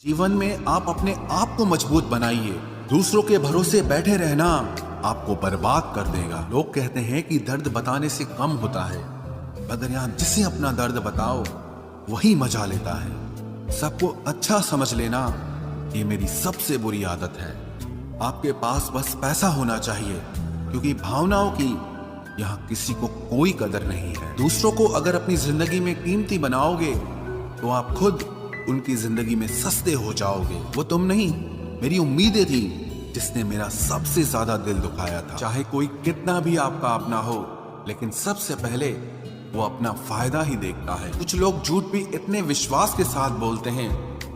जीवन में आप अपने आप को मजबूत बनाइए। दूसरों के भरोसे बैठे रहना आपको बर्बाद कर देगा। लोग कहते हैं कि दर्द बताने से कम होता है, मगर यहाँ जिसे अपना दर्द बताओ वही मजा लेता है। सबको अच्छा समझ लेना ये मेरी सबसे बुरी आदत है। आपके पास बस पैसा होना चाहिए, क्योंकि भावनाओं की यहाँ किसी को कोई कदर नहीं है। दूसरों को अगर अपनी जिंदगी में कीमती बनाओगे तो आप खुद उनकी जिंदगी में सस्ते हो जाओगे। वो तुम नहीं, मेरी उम्मीदें थी जिसने मेरा सबसे ज्यादा दिल दुखाया था। चाहे कोई कितना भी आपका अपना हो, लेकिन सबसे पहले वो अपना फायदा ही देखता है। कुछ लोग झूठ भी इतने विश्वास के साथ बोलते हैं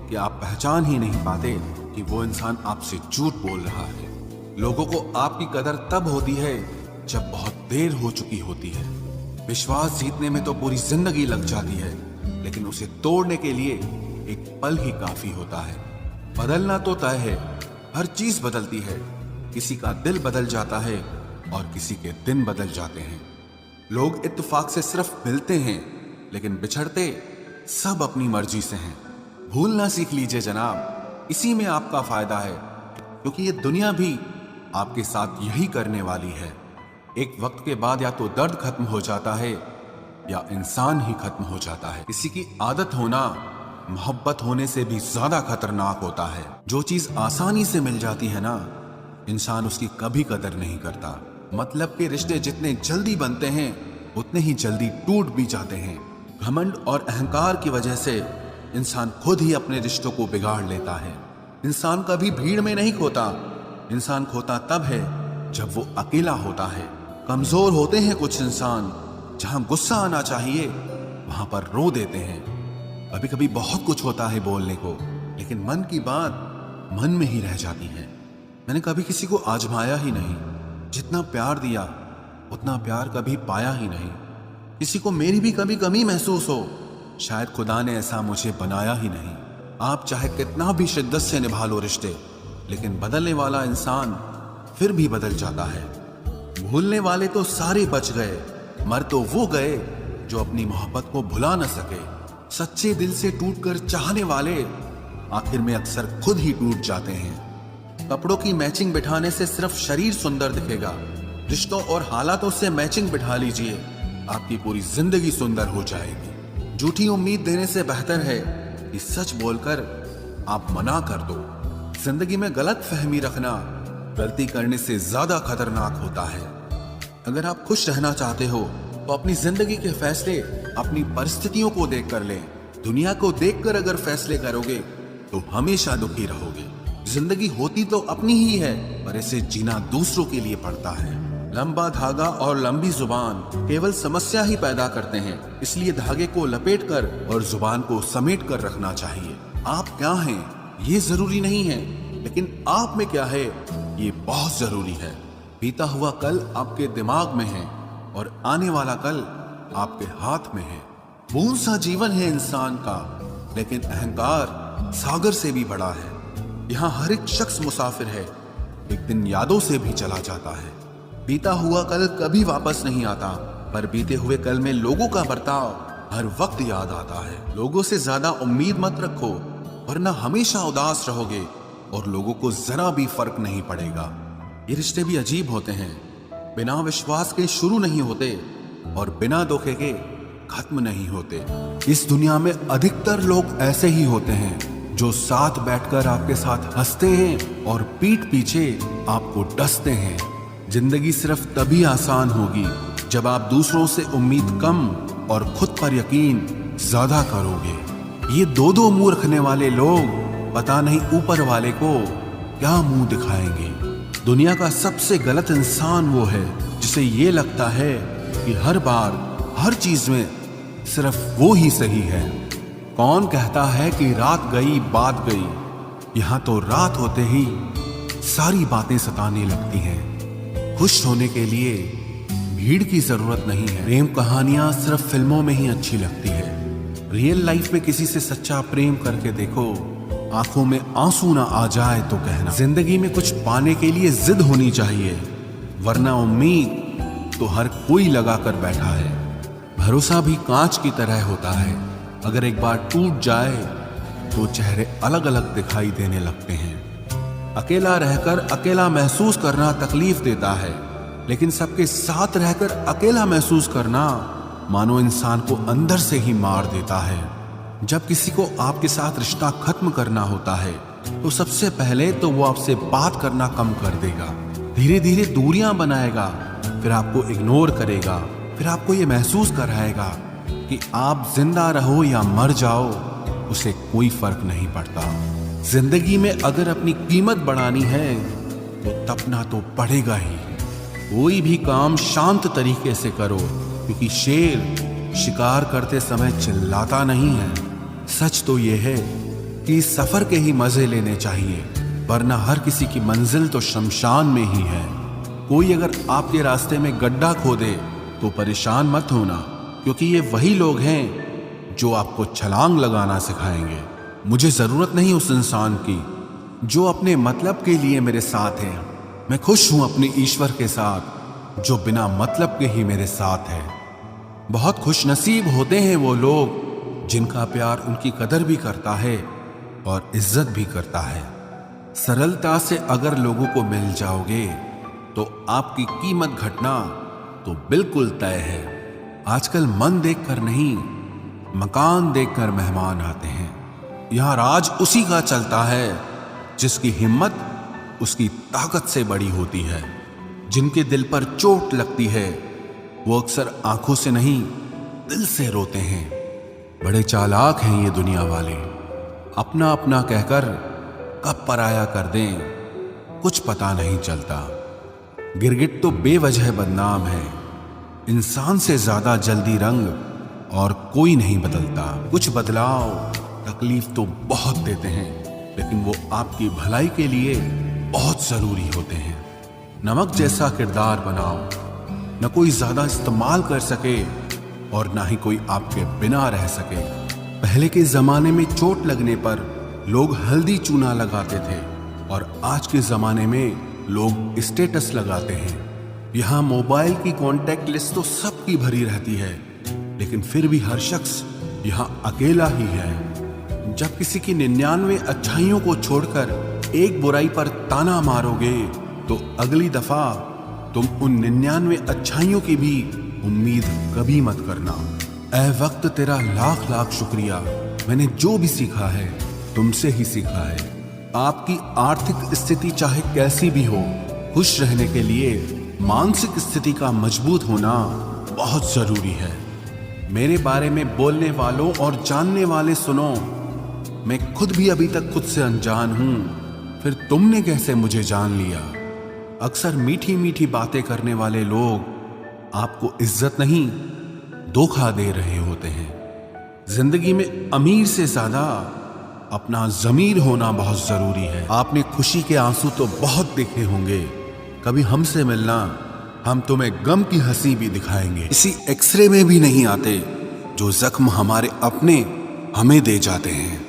कि आप पहचान ही नहीं पाते कि वो इंसान आपसे झूठ बोल रहा है। लोगों को आपकी कदर तब होती है जब बहुत देर हो चुकी होती है। विश्वास जीतने में तो पूरी जिंदगी लग जाती है, लेकिन उसे तोड़ने के लिए एक पल ही काफी होता है। बदलना तो तय है, हर चीज बदलती है। किसी का दिल बदल जाता है और किसी के दिन बदल जाते हैं। लोग इत्तेफाक से सिर्फ मिलते हैं, लेकिन बिछड़ते सब अपनी मर्जी से हैं। भूलना सीख लीजिए जनाब, इसी में आपका फायदा है, क्योंकि ये दुनिया भी आपके साथ यही करने वाली है। एक वक्त के बाद या तो दर्द खत्म हो जाता है या इंसान ही खत्म हो जाता है। किसी की आदत होना मोहब्बत होने से भी ज्यादा खतरनाक होता है। जो चीज आसानी से मिल जाती है ना, इंसान उसकी कभी कदर नहीं करता। मतलब के रिश्ते जितने जल्दी बनते हैं उतने ही जल्दी टूट भी जाते हैं। घमंड और अहंकार की वजह से इंसान खुद ही अपने रिश्तों को बिगाड़ लेता है। इंसान कभी भीड़ में नहीं खोता, इंसान खोता तब है जब वो अकेला होता है। कमजोर होते हैं कुछ इंसान, जहां गुस्सा आना चाहिए वहां पर रो देते हैं। कभी कभी बहुत कुछ होता है बोलने को, लेकिन मन की बात मन में ही रह जाती है। मैंने कभी किसी को आजमाया ही नहीं। जितना प्यार दिया उतना प्यार कभी पाया ही नहीं। किसी को मेरी भी कभी कमी महसूस हो, शायद खुदा ने ऐसा मुझे बनाया ही नहीं। आप चाहे कितना भी शिद्दत से निभा लो रिश्ते, लेकिन बदलने वाला इंसान फिर भी बदल जाता है। भूलने वाले तो सारे बच गए, मर तो वो गए जो अपनी मोहब्बत को भुला न सके। सच्चे दिल से टूटकर चाहने वाले आखिर में अक्सर खुद ही टूट जाते हैं। कपड़ों की मैचिंग बिठाने से सिर्फ शरीर सुंदर दिखेगा, रिश्तों और हालातों से मैचिंग बिठा लीजिए, आपकी पूरी जिंदगी सुंदर हो जाएगी। झूठी उम्मीद देने से बेहतर है कि सच बोलकर आप मना कर दो। जिंदगी में गलत फहमी रखना गलती करने से ज्यादा खतरनाक होता है। अगर आप खुश रहना चाहते हो तो अपनी जिंदगी के फैसले अपनी परिस्थितियों को देखकर लें। दुनिया को देखकर अगर फैसले करोगे तो हमेशा दुखी रहोगे। जिंदगी होती तो अपनी ही है, पर इसे जीना दूसरों के लिए पड़ता है। लंबा धागा और लंबी जुबान केवल समस्या ही पैदा करते हैं, इसलिए धागे को लपेट कर और जुबान को समेट कर रखना चाहिए। आप क्या हैं ये जरूरी नहीं है, लेकिन आप में क्या है ये बहुत जरूरी है। बीता हुआ कल आपके दिमाग में है और आने वाला कल आपके हाथ में है। बूंद सा जीवन है इंसान का, लेकिन अहंकार सागर से भी बड़ा है। यहाँ हर एक शख्स मुसाफिर है, एक दिन यादों से भी चला जाता है। बीता हुआ कल कभी वापस नहीं आता, पर बीते हुए कल में लोगों का बर्ताव हर वक्त याद आता है। लोगों से ज्यादा उम्मीद मत रखो, वरना हमेशा उदास रहोगे और लोगों को जरा भी फर्क नहीं पड़ेगा। ये रिश्ते भी अजीब होते हैं, बिना विश्वास के शुरू नहीं होते और बिना धोखे के खत्म नहीं होते। इस दुनिया में अधिकतर लोग ऐसे ही होते हैं जो साथ बैठकर आपके साथ हंसते हैं और पीठ पीछे आपको डसते हैं। जिंदगी सिर्फ तभी आसान होगी जब आप दूसरों से उम्मीद कम और खुद पर यकीन ज्यादा करोगे। ये दो मुंह रखने वाले लोग पता नहीं ऊपर वाले को क्या मुंह दिखाएंगे। दुनिया का सबसे गलत इंसान वो है जिसे ये लगता है कि हर बार हर चीज में सिर्फ वो ही सही है। कौन कहता है कि रात गई बात गई, यहाँ तो रात होते ही सारी बातें सताने लगती हैं। खुश होने के लिए भीड़ की जरूरत नहीं है। प्रेम कहानियां सिर्फ फिल्मों में ही अच्छी लगती है। रियल लाइफ में किसी से सच्चा प्रेम करके देखो, आंखों में आंसू ना आ जाए तो कहना। जिंदगी में कुछ पाने के लिए जिद होनी चाहिए, वरना उम्मीद तो हर कोई लगा कर बैठा है। भरोसा भी कांच की तरह होता है, अगर एक बार टूट जाए तो चेहरे अलग अलग दिखाई देने लगते हैं। अकेला रहकर अकेला महसूस करना तकलीफ देता है, लेकिन सबके साथ रहकर अकेला महसूस करना मानो इंसान को अंदर से ही मार देता है। जब किसी को आपके साथ रिश्ता खत्म करना होता है तो सबसे पहले तो वो आपसे बात करना कम कर देगा, धीरे धीरे दूरियां बनाएगा, फिर आपको इग्नोर करेगा, फिर आपको ये महसूस कराएगा कि आप जिंदा रहो या मर जाओ उसे कोई फर्क नहीं पड़ता। जिंदगी में अगर अपनी कीमत बढ़ानी है तो तपना तो पड़ेगा ही। कोई भी काम शांत तरीके से करो, क्योंकि शेर शिकार करते समय चिल्लाता नहीं है। सच तो यह है कि इस सफर के ही मजे लेने चाहिए, वरना हर किसी की मंजिल तो शमशान में ही है। कोई अगर आपके रास्ते में गड्ढा खोदे तो परेशान मत होना, क्योंकि ये वही लोग हैं जो आपको छलांग लगाना सिखाएंगे। मुझे जरूरत नहीं उस इंसान की जो अपने मतलब के लिए मेरे साथ है। मैं खुश हूं अपने ईश्वर के साथ जो बिना मतलब के ही मेरे साथ है। बहुत खुशनसीब होते हैं वो लोग जिनका प्यार उनकी कदर भी करता है और इज्जत भी करता है। सरलता से अगर लोगों को मिल जाओगे तो आपकी कीमत घटना तो बिल्कुल तय है। आजकल मन देखकर नहीं, मकान देखकर मेहमान आते हैं। यहां राज उसी का चलता है जिसकी हिम्मत उसकी ताकत से बड़ी होती है। जिनके दिल पर चोट लगती है वो अक्सर आंखों से नहीं दिल से रोते हैं। बड़े चालाक हैं ये दुनिया वाले, अपना अपना कहकर कब पराया कर दें कुछ पता नहीं चलता। गिरगिट तो बेवजह बदनाम है, इंसान से ज्यादा जल्दी रंग और कोई नहीं बदलता। कुछ बदलाव तकलीफ तो बहुत देते हैं, लेकिन वो आपकी भलाई के लिए बहुत जरूरी होते हैं। नमक जैसा किरदार बनाओ, न कोई ज्यादा इस्तेमाल कर सके और ना ही कोई आपके बिना रह सके। पहले के जमाने में चोट लगने पर लोग हल्दी चूना लगाते थे और आज के जमाने में लोग स्टेटस लगाते हैं। यहाँ मोबाइल की कांटेक्ट लिस्ट तो सबकी भरी रहती है, लेकिन फिर भी हर शख्स यहाँ अकेला ही है। जब किसी की 99 अच्छाइयों को छोड़कर एक बुराई पर ताना मारोगे तो अगली दफा तुम उन 99 अच्छाइयों की भी उम्मीद कभी मत करना। ऐ वक्त तेरा लाख लाख शुक्रिया, मैंने जो भी सीखा है तुमसे ही सीखा है। आपकी आर्थिक स्थिति चाहे कैसी भी हो, खुश रहने के लिए मानसिक स्थिति का मजबूत होना बहुत जरूरी है। मेरे बारे में बोलने वालों और जानने वाले सुनो, मैं खुद भी अभी तक खुद से अनजान हूं, फिर तुमने कैसे मुझे जान लिया। अक्सर मीठी मीठी बातें करने वाले लोग आपको इज्जत नहीं धोखा दे रहे होते हैं। जिंदगी में अमीर से ज्यादा अपना जमीर होना बहुत जरूरी है। आपने खुशी के आंसू तो बहुत देखे होंगे, कभी हमसे मिलना, हम तुम्हें गम की हंसी भी दिखाएंगे। इसी एक्सरे में भी नहीं आते जो जख्म हमारे अपने हमें दे जाते हैं।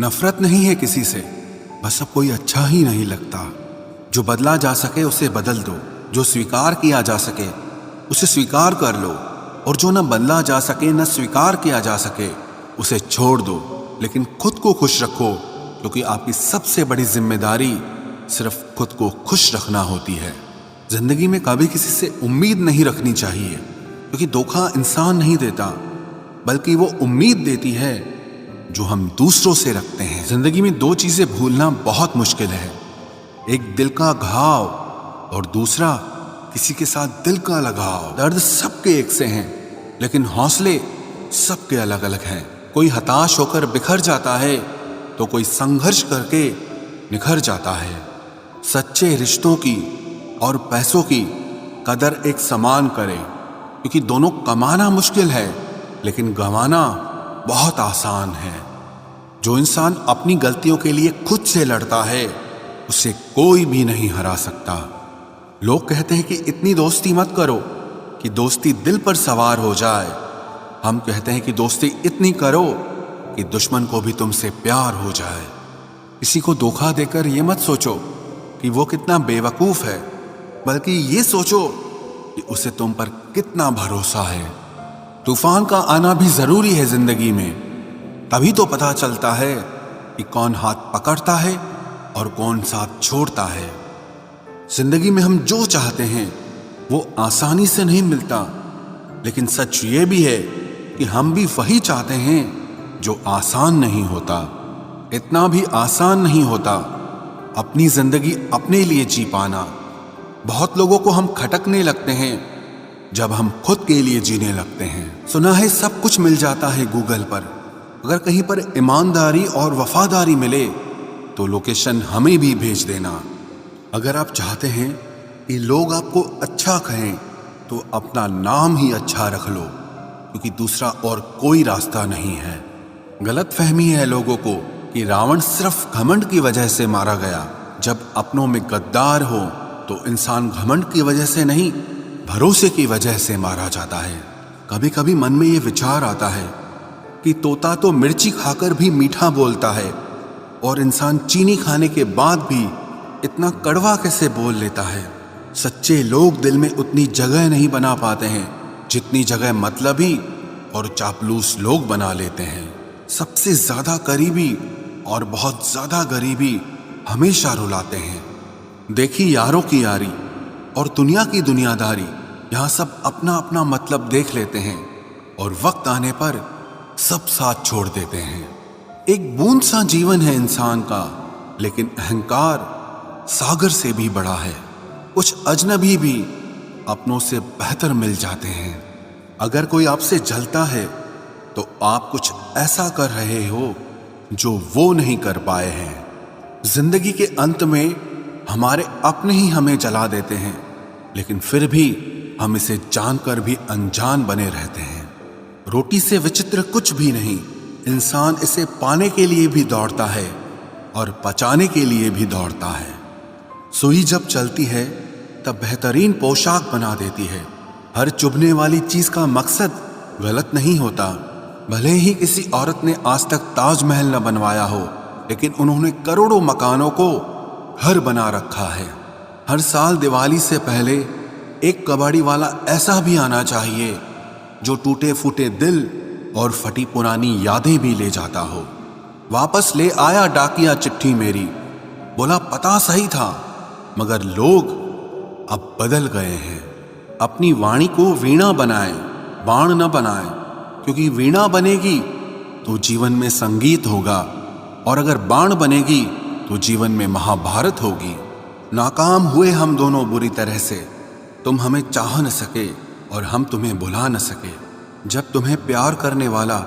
नफरत नहीं है किसी से, बस अब कोई अच्छा ही नहीं लगता। जो बदला जा सके उसे बदल दो, जो स्वीकार किया जा सके उसे स्वीकार कर लो, और जो न बदला जा सके न स्वीकार किया जा सके उसे छोड़ दो। लेकिन खुद को खुश रखो, क्योंकि आपकी सबसे बड़ी जिम्मेदारी सिर्फ खुद को खुश रखना होती है। जिंदगी में कभी किसी से उम्मीद नहीं रखनी चाहिए, क्योंकि धोखा इंसान नहीं देता, बल्कि वो उम्मीद देती है जो हम दूसरों से रखते हैं। जिंदगी में दो चीजें भूलना बहुत मुश्किल है, एक दिल का घाव और दूसरा किसी के साथ दिल का लगाव। दर्द सबके एक से हैं, लेकिन हौसले सबके अलग अलग हैं। कोई हताश होकर बिखर जाता है तो कोई संघर्ष करके निखर जाता है। सच्चे रिश्तों की और पैसों की कदर एक समान करें, क्योंकि दोनों कमाना मुश्किल है लेकिन गंवाना बहुत आसान है। जो इंसान अपनी गलतियों के लिए खुद से लड़ता है उसे कोई भी नहीं हरा सकता। लोग कहते हैं कि इतनी दोस्ती मत करो कि दोस्ती दिल पर सवार हो जाए। हम कहते हैं कि दोस्ती इतनी करो कि दुश्मन को भी तुमसे प्यार हो जाए। किसी को धोखा देकर ये मत सोचो कि वो कितना बेवकूफ है, बल्कि ये सोचो कि उसे तुम पर कितना भरोसा है। तूफान का आना भी जरूरी है जिंदगी में, तभी तो पता चलता है कि कौन हाथ पकड़ता है और कौन साथ छोड़ता है। जिंदगी में हम जो चाहते हैं वो आसानी से नहीं मिलता, लेकिन सच ये भी है कि हम भी वही चाहते हैं जो आसान नहीं होता। इतना भी आसान नहीं होता अपनी जिंदगी अपने लिए जी पाना। बहुत लोगों को हम खटकने लगते हैं जब हम खुद के लिए जीने लगते हैं। सुना है सब कुछ मिल जाता है गूगल पर। अगर कहीं पर ईमानदारी और वफादारी मिले तो लोकेशन हमें भी भेज देना। अगर आप चाहते हैं कि लोग आपको अच्छा कहें तो अपना नाम ही अच्छा रख लो, क्योंकि दूसरा और कोई रास्ता नहीं है। गलत फहमी है लोगों को कि रावण सिर्फ घमंड की वजह से मारा गया। जब अपनों में गद्दार हो तो इंसान घमंड की वजह से नहीं, भरोसे की वजह से मारा जाता है। कभी कभी मन में ये विचार आता है कि तोता तो मिर्ची खाकर भी मीठा बोलता है, और इंसान चीनी खाने के बाद भी इतना कड़वा कैसे बोल लेता है। सच्चे लोग दिल में उतनी जगह नहीं बना पाते हैं जितनी जगह मतलबी और चापलूस लोग बना लेते हैं। सबसे ज्यादा करीबी और बहुत ज्यादा गरीबी हमेशा रुलाते हैं। देखी यारों की यारी और दुनिया की दुनियादारी, यहाँ सब अपना अपना मतलब देख लेते हैं और वक्त आने पर सब साथ छोड़ देते हैं। एक बूंद सा जीवन है इंसान का, लेकिन अहंकार सागर से भी बड़ा है। कुछ अजनबी भी अपनों से बेहतर मिल जाते हैं। अगर कोई आपसे जलता है तो आप कुछ ऐसा कर रहे हो जो वो नहीं कर पाए हैं। जिंदगी के अंत में हमारे अपने ही हमें जला देते हैं, लेकिन फिर भी हम इसे जानकर भी अनजान बने रहते हैं। रोटी से विचित्र कुछ भी नहीं, इंसान इसे पाने के लिए भी दौड़ता है और पचाने के लिए भी दौड़ता है। सुई जब चलती है तब बेहतरीन पोशाक बना देती है। हर चुभने वाली चीज का मकसद गलत नहीं होता। भले ही किसी औरत ने आज तक ताजमहल न बनवाया हो, लेकिन उन्होंने करोड़ों मकानों को घर बना रखा है। हर साल दिवाली से पहले एक कबाड़ी वाला ऐसा भी आना चाहिए जो टूटे फूटे दिल और फटी पुरानी यादें भी ले जाता हो। वापस ले आया डाकिया चिट्ठी मेरी, बोला पता सही था मगर लोग अब बदल गए हैं। अपनी वाणी को वीणा बनाएं, बाण न बनाएं, क्योंकि वीणा बनेगी तो जीवन में संगीत होगा, और अगर बाण बनेगी तो जीवन में महाभारत होगी। नाकाम हुए हम दोनों बुरी तरह से, तुम हमें चाह न सके और हम तुम्हें भुला न सके। जब तुम्हें प्यार करने वाला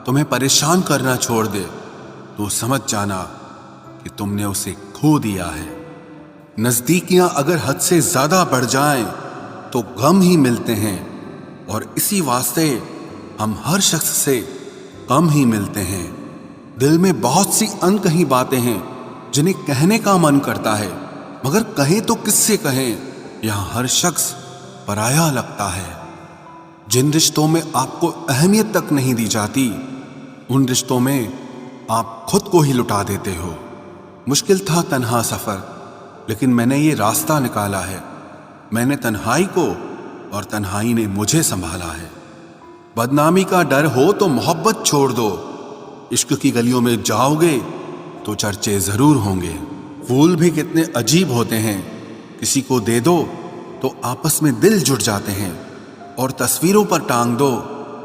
तुम्हें परेशान करना छोड़ दे तो समझ जाना कि तुमने उसे खो दिया है। नजदीकियां अगर हद से ज्यादा बढ़ जाएं तो गम ही मिलते हैं, और इसी वास्ते हम हर शख्स से कम ही मिलते हैं। दिल में बहुत सी अनकही बातें हैं जिन्हें कहने का मन करता है, मगर कहें तो किससे कहें, यहाँ हर शख्स पराया लगता है। जिन रिश्तों में आपको अहमियत तक नहीं दी जाती, उन रिश्तों में आप खुद को ही लुटा देते हो। मुश्किल था तन्हा सफर, लेकिन मैंने ये रास्ता निकाला है। मैंने तन्हाई को और तन्हाई ने मुझे संभाला है। बदनामी का डर हो तो मोहब्बत छोड़ दो। इश्क की गलियों में जाओगे तो चर्चे जरूर होंगे। फूल भी कितने अजीब होते हैं, किसी को दे दो तो आपस में दिल जुड़ जाते हैं, और तस्वीरों पर टांग दो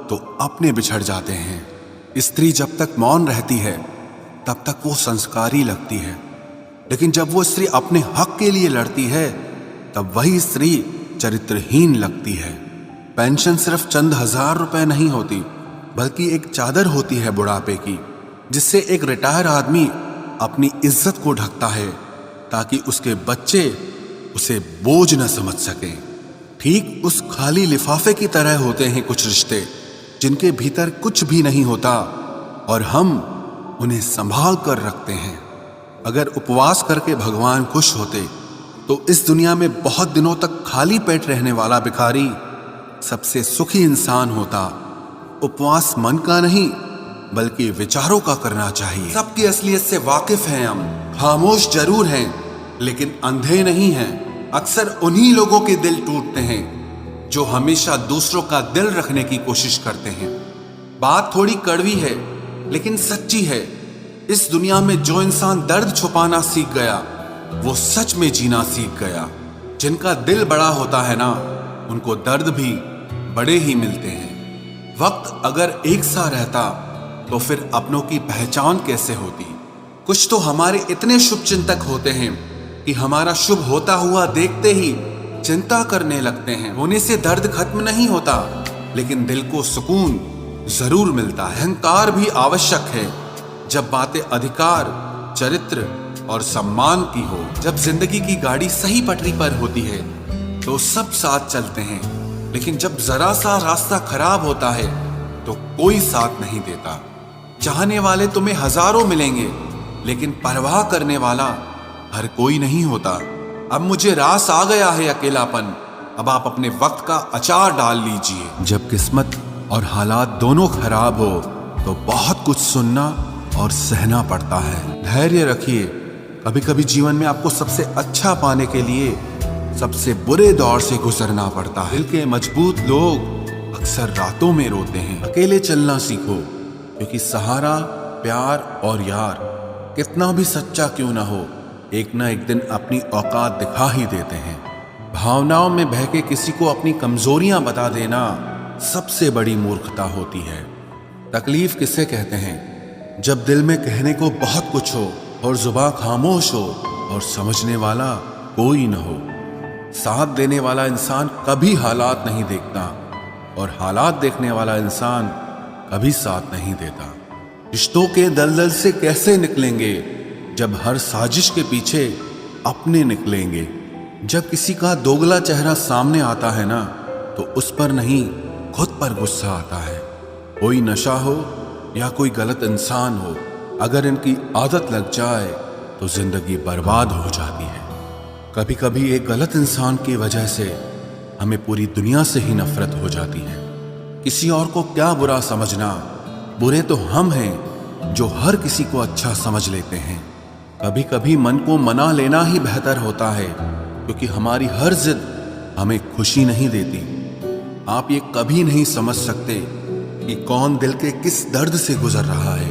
तो अपने बिछड़ जाते हैं। स्त्री जब तक मौन रहती है तब तक वो संस्कारी लगती है, लेकिन जब वो स्त्री अपने हक के लिए लड़ती है तब वही स्त्री चरित्रहीन लगती है। पेंशन सिर्फ चंद हजार रुपए नहीं होती, बल्कि एक चादर होती है बुढ़ापे की, जिससे एक रिटायर आदमी अपनी इज्जत को ढकता है ताकि उसके बच्चे उसे बोझ न समझ सकें। ठीक उस खाली लिफाफे की तरह होते हैं कुछ रिश्ते जिनके भीतर कुछ भी नहीं होता और हम उन्हें संभाल कर रखते हैं। अगर उपवास करके भगवान खुश होते तो इस दुनिया में बहुत दिनों तक खाली पेट रहने वाला भिखारी सबसे सुखी इंसान होता। उपवास मन का नहीं बल्कि विचारों का करना चाहिए। सबकी असलियत से वाकिफ हैं हम, खामोश जरूर हैं लेकिन अंधे नहीं हैं। अक्सर उन्हीं लोगों के दिल टूटते हैं जो हमेशा दूसरों का दिल रखने की कोशिश करते हैं। बात थोड़ी कड़वी है लेकिन सच्ची है। इस दुनिया में जो इंसान दर्द छुपाना सीख गया वो सच में जीना सीख गया। जिनका दिल बड़ा होता है ना, उनको दर्द भी बड़े ही मिलते हैं। वक्त अगर एक सा रहता तो फिर अपनों की पहचान कैसे होती। कुछ तो हमारे इतने शुभ चिंतक होते हैं कि हमारा शुभ होता हुआ देखते ही चिंता करने लगते हैं। होने से दर्द खत्म नहीं होता, लेकिन दिल को सुकून जरूर मिलता है। अहंकार भी आवश्यक है जब बातें अधिकार, चरित्र और सम्मान की हो। जब जिंदगी की गाड़ी सही पटरी पर होती है तो सब साथ चलते हैं, लेकिन जब जरा सा रास्ता खराब होता है तो कोई साथ नहीं देता। चाहने वाले तुम्हें हजारों मिलेंगे, लेकिन परवाह करने वाला हर कोई नहीं होता। अब मुझे रास आ गया है अकेलापन, अब आप अपने वक्त का अचार डाल लीजिए। जब किस्मत और हालात दोनों खराब हो तो बहुत कुछ सुनना और सहना पड़ता है। धैर्य रखिए, कभी कभी जीवन में आपको सबसे अच्छा पाने के लिए सबसे बुरे दौर से गुजरना पड़ता है। दिल के मजबूत लोग अक्सर रातों में रोते हैं। अकेले चलना सीखो, क्योंकि सहारा, प्यार और यार कितना भी सच्चा क्यों ना हो, एक ना एक दिन अपनी औकात दिखा ही देते हैं। भावनाओं में बहके किसी को अपनी कमजोरियां बता देना सबसे बड़ी मूर्खता होती है। तकलीफ किसे कहते हैं? जब दिल में कहने को बहुत कुछ हो और जुबान खामोश हो और समझने वाला कोई न हो। साथ देने वाला इंसान कभी हालात नहीं देखता और हालात देखने वाला इंसान कभी साथ नहीं देता। रिश्तों के दलदल से कैसे निकलेंगे जब हर साजिश के पीछे अपने निकलेंगे। जब किसी का दोगला चेहरा सामने आता है ना, तो उस पर नहीं खुद पर गुस्सा आता है। कोई नशा हो या कोई गलत इंसान हो, अगर इनकी आदत लग जाए तो जिंदगी बर्बाद हो जाती है। कभी कभी एक गलत इंसान की वजह से हमें पूरी दुनिया से ही नफरत हो जाती है। किसी और को क्या बुरा समझना, बुरे तो हम हैं जो हर किसी को अच्छा समझ लेते हैं। कभी कभी मन को मना लेना ही बेहतर होता है, क्योंकि हमारी हर जिद हमें खुशी नहीं देती। आप ये कभी नहीं समझ सकते कि कौन दिल के किस दर्द से गुजर रहा है,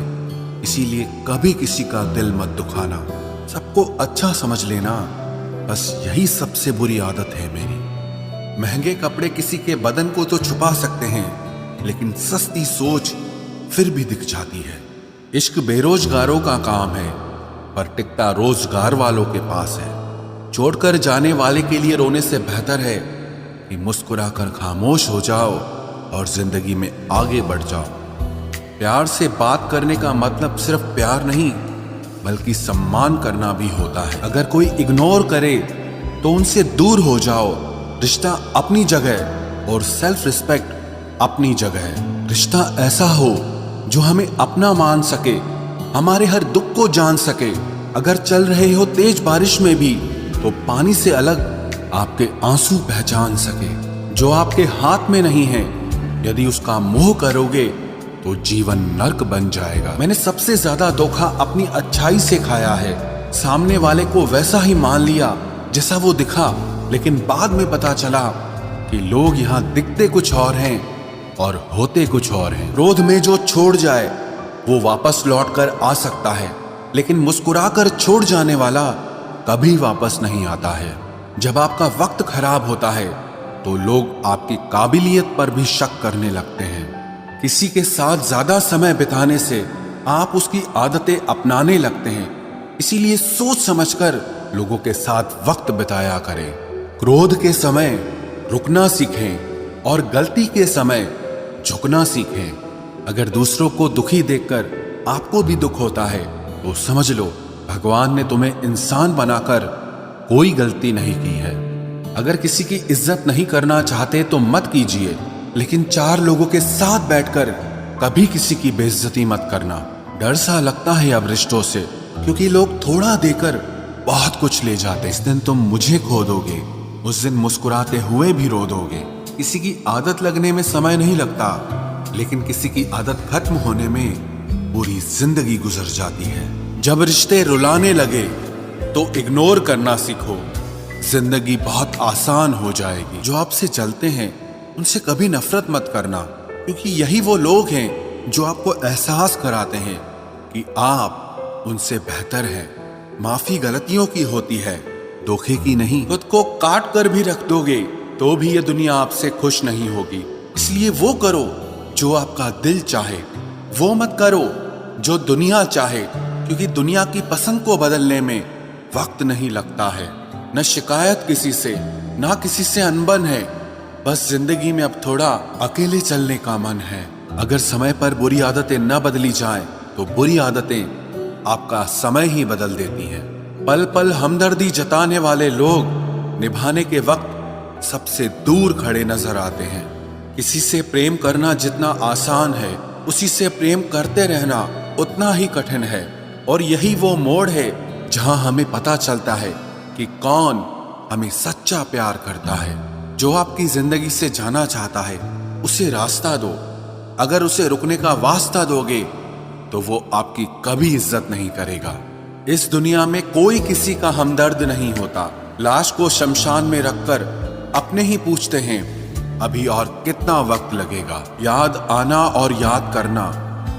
इसीलिए कभी किसी का दिल मत दुखाना। सबको अच्छा समझ लेना, बस यही सबसे बुरी आदत है मेरी। महंगे कपड़े किसी के बदन को तो छुपा सकते हैं, लेकिन सस्ती सोच फिर भी दिख जाती है। इश्क बेरोजगारों का काम है, पर टिकता रोजगार वालों के पास है। छोड़कर जाने वाले के लिए रोने से बेहतर है कि मुस्कुराकर खामोश हो जाओ और जिंदगी में आगे बढ़ जाओ। प्यार से बात करने का मतलब सिर्फ प्यार नहीं, बल्कि सम्मान करना भी होता है। अगर कोई इग्नोर करे तो उनसे दूर हो जाओ। रिश्ता अपनी जगह और सेल्फ रिस्पेक्ट अपनी जगह है। रिश्ता ऐसा हो जो हमें अपना मान सके, हमारे हर दुख को जान सके। अगर चल रहे हो तेज बारिश में भी, तो पानी से अलग आपके आंसू पहचान सके। जो आपके हाथ में नहीं है, यदि उसका मोह करोगे तो जीवन नर्क बन जाएगा। मैंने सबसे ज्यादा धोखा अपनी अच्छाई से खाया है। सामने वाले को वैसा ही मान लिया जैसा वो दिखा, लेकिन बाद में पता चला कि लोग यहाँ दिखते कुछ और हैं और होते कुछ और हैं। क्रोध में जो छोड़ जाए वो वापस लौट कर आ सकता है, लेकिन मुस्कुराकर छोड़ जाने वाला कभी वापस नहीं आता है। जब आपका वक्त खराब होता है तो लोग आपकी काबिलियत पर भी शक करने लगते हैं। किसी के साथ ज्यादा समय बिताने से आप उसकी आदतें अपनाने लगते हैं, इसीलिए सोच समझकर लोगों के साथ वक्त बिताया करें। क्रोध के समय रुकना सीखें और गलती के समय झुकना सीखें। अगर दूसरों को दुखी देखकर आपको भी दुख होता है तो समझ लो भगवान ने तुम्हें इंसान बनाकर कोई गलती नहीं की है। अगर किसी की इज्जत नहीं करना चाहते तो मत कीजिए, लेकिन चार लोगों के साथ बैठकर कभी किसी की बेइज्जती मत करना। डर सा लगता है अब रिश्तों से, क्योंकि लोग थोड़ा देकर बहुत कुछ ले जाते। इस दिन तुम मुझे खो दोगे, उस दिन मुस्कुराते हुए भी रो दोगे। किसी की आदत लगने में समय नहीं लगता, लेकिन किसी की आदत खत्म होने में पूरी जिंदगी गुजर जाती है। जब रिश्ते रुलाने लगे तो इग्नोर करना सीखो, जिंदगी बहुत आसान हो जाएगी। जो आपसे चलते हैं उनसे कभी नफरत मत करना, क्योंकि यही वो लोग हैं जो आपको एहसास कराते हैं कि आप उनसे बेहतर हैं। माफी गलतियों की होती है, धोखे की नहीं। खुद को काट कर भी रख दोगे तो भी ये दुनिया आपसे खुश नहीं होगी। इसलिए वो करो जो आपका दिल चाहे, वो मत करो जो दुनिया चाहे, क्योंकि दुनिया की पसंद को बदलने में वक्त नहीं लगता है। न शिकायत किसी से, ना किसी से अनबन है, बस जिंदगी में अब थोड़ा अकेले चलने का मन है। अगर समय पर बुरी आदतें न बदली जाएं, तो बुरी आदतें आपका समय ही बदल देती हैं। पल पल हमदर्दी जताने वाले लोग निभाने के वक्त सबसे दूर खड़े नजर आते हैं। किसी से प्रेम करना जितना आसान है, उसी से प्रेम करते रहना उतना ही कठिन है। और यही वो मोड़ है जहां हमें पता चलता है कि कौन हमें सच्चा प्यार करता है। जो आपकी जिंदगी से जाना चाहता है, उसे रास्ता दो। अगर उसे रुकने का वास्ता दोगे तो वो आपकी कभी इज्जत नहीं करेगा। इस दुनिया में कोई किसी का हमदर्द नहीं होता। लाश को शमशान में रखकर अपने ही पूछते हैं अभी और कितना वक्त लगेगा। याद आना और याद करना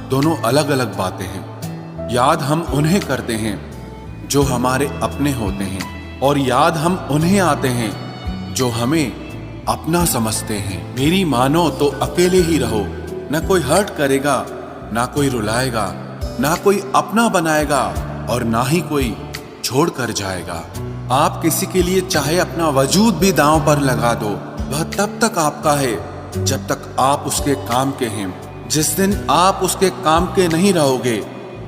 दोनों अलग अलग बातें हैं। याद हम उन्हें करते हैं जो हमारे अपने होते हैं, और याद हम उन्हें आते हैं जो हमें अपना समझते हैं। मेरी मानो तो अकेले ही रहो, न कोई हर्ट करेगा, ना कोई रुलाएगा, ना कोई अपना बनाएगा, और ना ही कोई छोड़ कर जाएगा। आप किसी के लिए चाहे अपना वजूद भी दांव पर लगा दो, वह तब तक आपका है जब तक आप उसके काम के हैं। जिस दिन आप उसके काम के नहीं रहोगे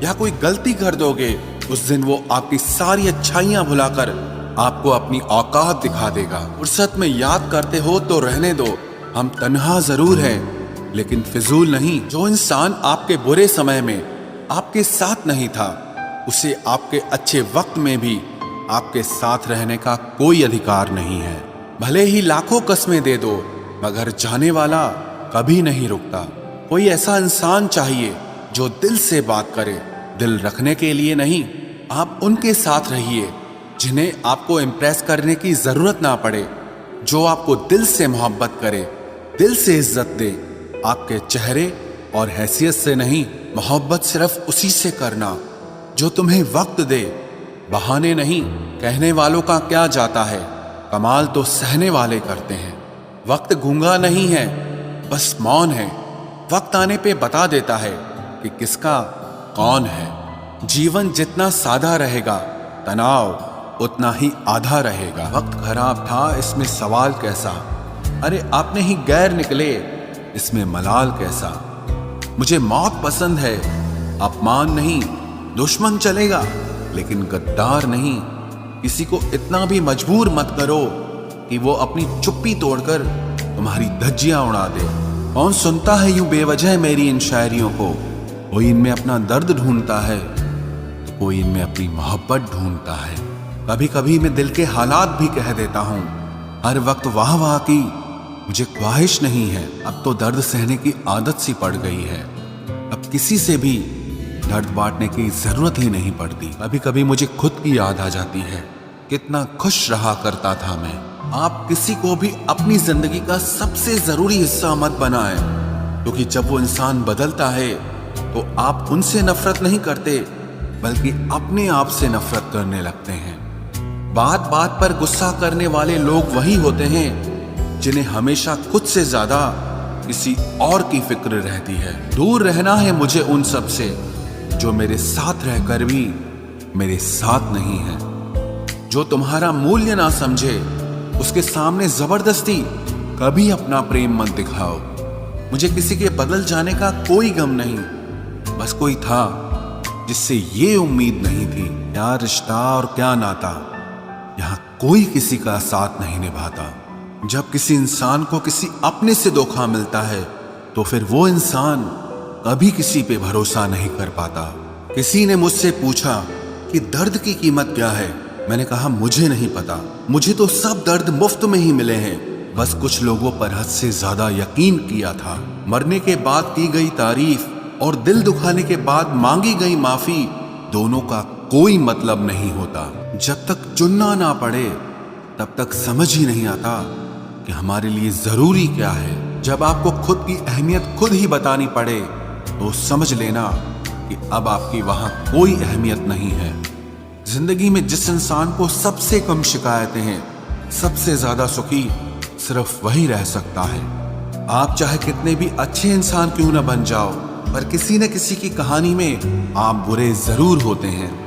या कोई गलती कर दोगे, उस दिन वो आपकी सारी अच्छाइयां भुलाकर आपको अपनी औकात दिखा देगा। फुर्सत में याद करते हो तो रहने दो, हम तन्हा जरूर हैं लेकिन फिजूल नहीं। जो इंसान आपके बुरे समय में आपके साथ नहीं था, उसे आपके अच्छे वक्त में भी आपके साथ रहने का कोई अधिकार नहीं है। भले ही लाखों कस्में दे दो, मगर जाने वाला कभी नहीं रुकता। कोई ऐसा इंसान चाहिए जो दिल से बात करे, दिल रखने के लिए नहीं। आप उनके साथ रहिए जिन्हें आपको इम्प्रेस करने की जरूरत ना पड़े, जो आपको दिल से मोहब्बत करे, दिल से इज्जत दे। आपके चेहरे और हैसियत से नहीं, मोहब्बत सिर्फ उसी से करना जो तुम्हें वक्त दे, बहाने नहीं। कहने वालों का क्या जाता है, कमाल तो सहने वाले करते हैं। वक्त गूंगा नहीं है, बस मौन है। वक्त आने पे बता देता है कि किसका कौन है। जीवन जितना सादा रहेगा, तनाव उतना ही आधा रहेगा। वक्त खराब था, इसमें सवाल कैसा। अरे आपने ही गैर निकले, इसमें मलाल कैसा। मुझे मौत पसंद है, अपमान नहीं। दुश्मन चलेगा लेकिन गद्दार नहीं। किसी को इतना भी मजबूर मत करो कि वो अपनी चुप्पी तोड़कर तुम्हारी धज्जियां उड़ा दे। कौन सुनता है यूं बेवजह मेरी इन शायरियों को। कोई इनमें अपना दर्द ढूंढता है तो कोई इनमें अपनी मोहब्बत ढूंढता है। कभी कभी मैं दिल के हालात भी कह देता हूं। हर वक्त वाह वाह की मुझे ख्वाहिश नहीं है। अब तो दर्द सहने की आदत सी पड़ गई है। अब किसी से भी दर्द बांटने की जरूरत ही नहीं पड़ती। कभी कभी मुझे खुद की याद आ जाती है, कितना खुश रहा करता था मैं। आप किसी को भी अपनी जिंदगी का सबसे जरूरी हिस्सा मत बनाएं, क्योंकि जब वो इंसान बदलता है तो आप उनसे नफरत नहीं करते, बल्कि अपने आप से नफरत करने लगते हैं। बात बात पर गुस्सा करने वाले लोग वही होते हैं जिन्हें हमेशा खुद से ज्यादा किसी और की फिक्र रहती है। दूर रहना है मुझे उन सब से जो मेरे साथ रहकर भी मेरे साथ नहीं है। जो तुम्हारा मूल्य ना समझे, उसके सामने जबरदस्ती कभी अपना प्रेम मत दिखाओ। मुझे किसी के बदल जाने का कोई गम नहीं, बस कोई था जिससे ये उम्मीद नहीं थी। क्या रिश्ता और क्या नाता, यहाँ कोई किसी का साथ नहीं निभाता। जब किसी इंसान को किसी अपने से धोखा मिलता है तो फिर वो इंसान कभी किसी पे भरोसा नहीं कर पाता। किसी ने मुझसे पूछा कि दर्द की कीमत क्या है। मैंने कहा मुझे नहीं पता, मुझे तो सब दर्द मुफ्त में ही मिले हैं। बस कुछ लोगों पर हद से ज्यादा यकीन किया था। मरने के बाद की गई तारीफ और दिल दुखाने के बाद मांगी गई माफी, दोनों का कोई मतलब नहीं होता। जब तक चुनना ना पड़े तब तक समझ ही नहीं आता कि हमारे लिए जरूरी क्या है। जब आपको खुद की अहमियत खुद ही बतानी पड़े तो समझ लेना कि अब आपकी वहां कोई अहमियत नहीं है। जिंदगी में जिस इंसान को सबसे कम शिकायतें हैं, सबसे ज्यादा सुखी सिर्फ वही रह सकता है। आप चाहे कितने भी अच्छे इंसान क्यों न बन जाओ, पर किसी न किसी की कहानी में आप बुरे जरूर होते हैं।